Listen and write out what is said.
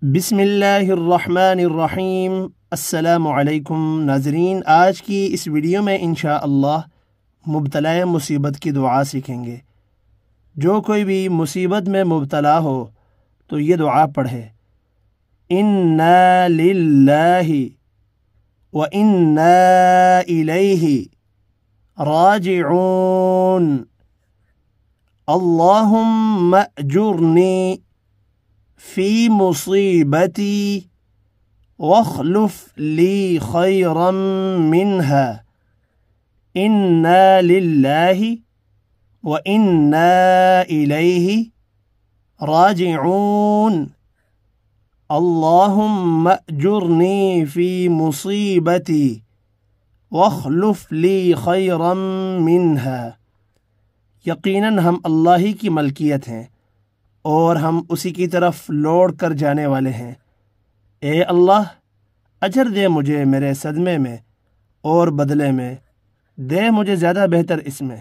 بسم اللہ الرحمن الرحیم۔ السلام علیکم ناظرین، آج کی اس ویڈیو میں انشاءاللہ مبتلا مصیبت کی دعا سیکھیں گے۔ جو کوئی بھی مصیبت میں مبتلا ہو تو یہ دعا پڑھے، انا للہ وانا الیہ راجعون، اللہم اجرنی فی مصیبتی واخلف لی خیرا منہا، انا للہ وانا الیہ راجعون، اللہم اجرنی فی مصیبتی واخلف لی خیرا منہا۔ یقیناً ہم اللہ ہی کی ملکیت ہیں اور ہم اسی کی طرف لوٹ کر جانے والے ہیں۔ اے اللہ، اجر دے مجھے میرے صدمے میں اور بدلے میں دے مجھے زیادہ بہتر اس میں۔